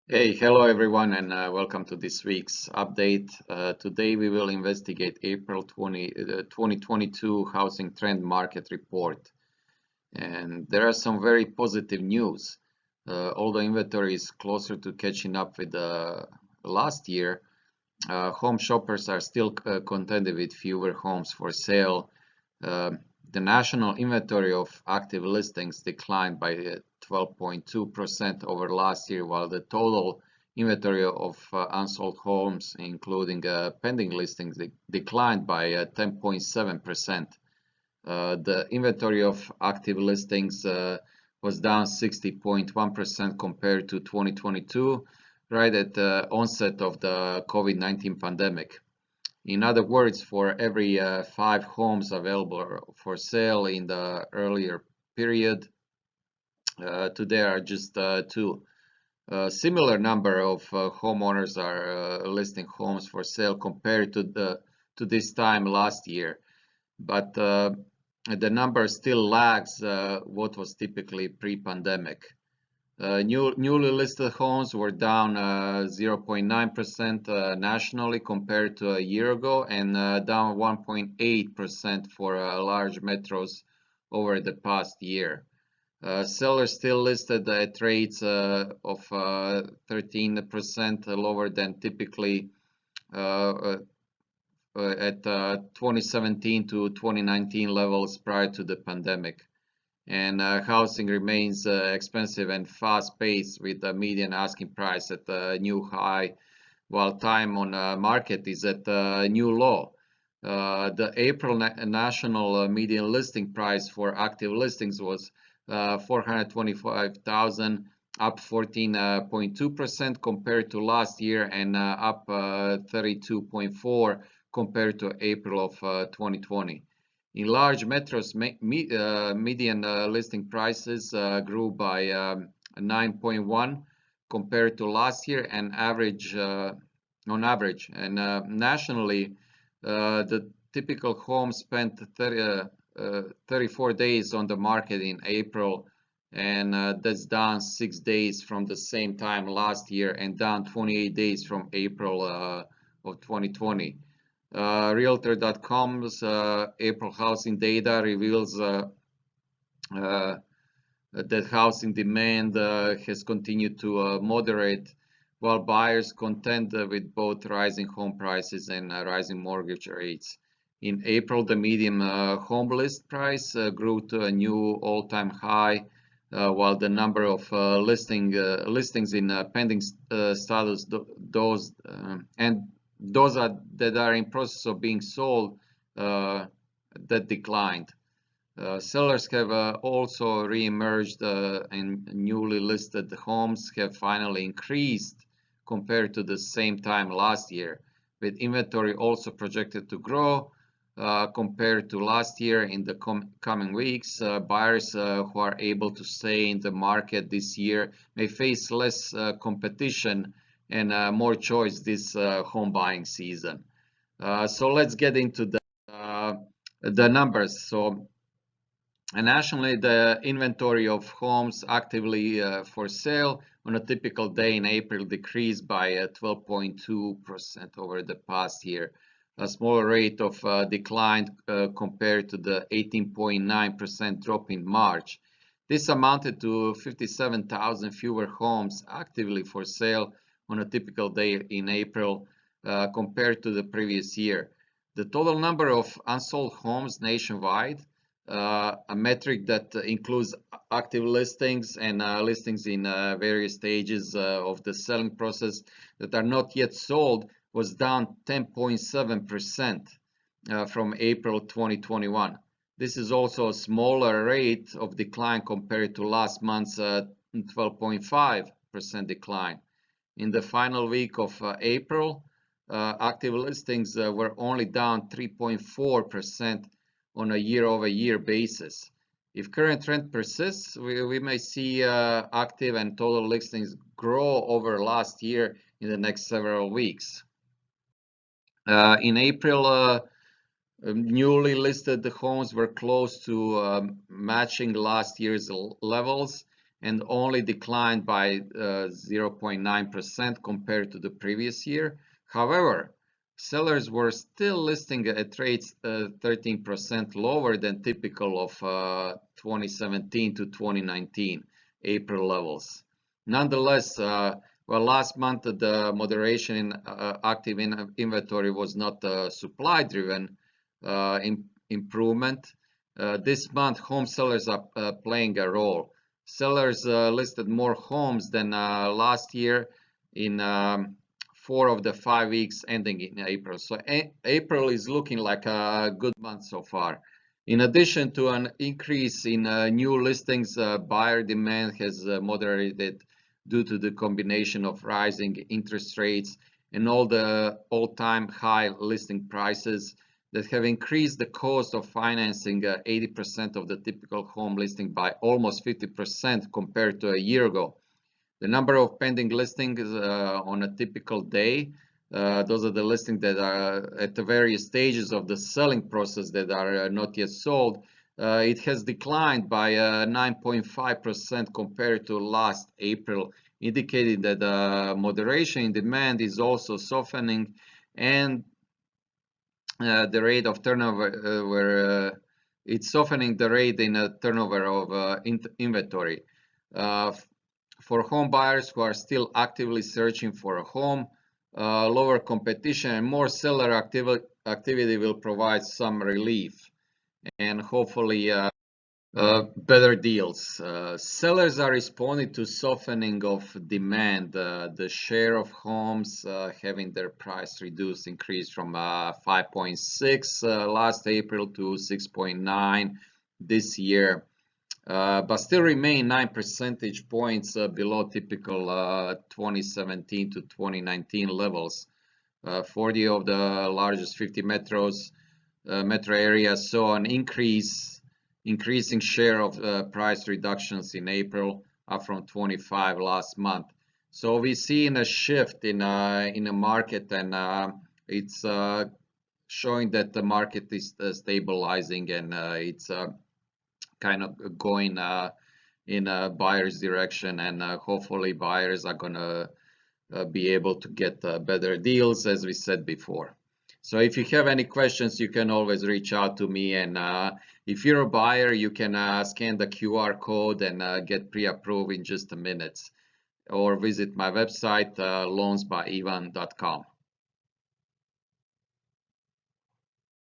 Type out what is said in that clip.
Hello everyone, and welcome to this week's update. Today we will investigate April 2022 housing trend market report. And there are some very positive news. Although inventory is closer to catching up with last year, home shoppers are still contending with fewer homes for sale. Uh, the national inventory of active listings declined by 12.2% over last year, while the total inventory of unsold homes, including pending listings, declined by 10.7%. The inventory of active listings was down 60.1% compared to 2022, right at the onset of the COVID-19 pandemic. In other words, for every 5 homes available for sale in the earlier period, today are just 2. A similar number of homeowners are listing homes for sale compared to this time last year, but the number still lags what was typically pre-pandemic. Newly listed homes were down 0.9% nationally compared to a year ago, and down 1.8% for large metros over the past year. Sellers still listed at rates of 13% lower than typically at 2017 to 2019 levels prior to the pandemic. And housing remains expensive and fast-paced, with the median asking price at a new high, while time on market is at a new low. The April national median listing price for active listings was 425,000, up 14.2% compared to last year, and up 32.4% compared to April of 2020. In large metros, median listing prices grew by 9.1 compared to last year, and on average. And nationally, the typical home spent 34 days on the market in April, and that's down 6 days from the same time last year, and down 28 days from April of 2020. Realtor.com's April housing data reveals that housing demand has continued to moderate, while buyers contend with both rising home prices and rising mortgage rates. In April, the median home list price grew to a new all-time high, while the number of listings in pending status, those that are in process of being sold, that declined. Sellers have also re-emerged, and newly listed homes have finally increased compared to the same time last year, with inventory also projected to grow compared to last year in the coming weeks. Buyers who are able to stay in the market this year may face less competition and more choice this home buying season. So let's get into the numbers. So nationally, the inventory of homes actively for sale on a typical day in April decreased by 12.2% over the past year, a smaller rate of decline compared to the 18.9% drop in March. This amounted to 57,000 fewer homes actively for sale on a typical day in April compared to the previous year. The total number of unsold homes nationwide, a metric that includes active listings and listings in various stages of the selling process that are not yet sold, was down 10.7% from April 2021. This is also a smaller rate of decline compared to last month's 12.5% decline. In the final week of April, active listings were only down 3.4% on a year-over-year basis. If current trend persists, we may see active and total listings grow over last year in the next several weeks. In April, newly listed homes were close to matching last year's levels, and only declined by 0.9% compared to the previous year. However, sellers were still listing at rates 13% lower than typical of 2017 to 2019 April levels. Nonetheless, well, last month the moderation in active inventory was not supply-driven improvement. This month, home sellers are playing a role. Sellers listed more homes than last year in 4 of the 5 weeks ending in April. So April is looking like a good month so far. In addition to an increase in new listings, buyer demand has moderated due to the combination of rising interest rates and all the all-time high listing prices that have increased the cost of financing 80% of the typical home listing by almost 50% compared to a year ago. The number of pending listings on a typical day, those are the listings that are at the various stages of the selling process that are not yet sold. It has declined by 9.5% compared to last April, indicating that moderation in demand is also softening, and the rate of turnover, it's softening the rate in turnover of inventory. For home buyers who are still actively searching for a home, lower competition and more seller activity will provide some relief and hopefully better deals. Sellers are responding to softening of demand. The share of homes having their price reduced increased from 5.6 last April to 6.9 this year, but still remain 9 percentage points below typical 2017 to 2019 levels. 40 of the largest 50 metro areas saw an increasing share of price reductions in April, up from 25 last month. So we see a shift in the market, and it's showing that the market is stabilizing, and it's kind of going in a buyer's direction, and hopefully buyers are gonna be able to get better deals, as we said before. So if you have any questions, you can always reach out to me, and if you're a buyer, you can scan the QR code and get pre-approved in just a minute, or visit my website loansbyivan.com.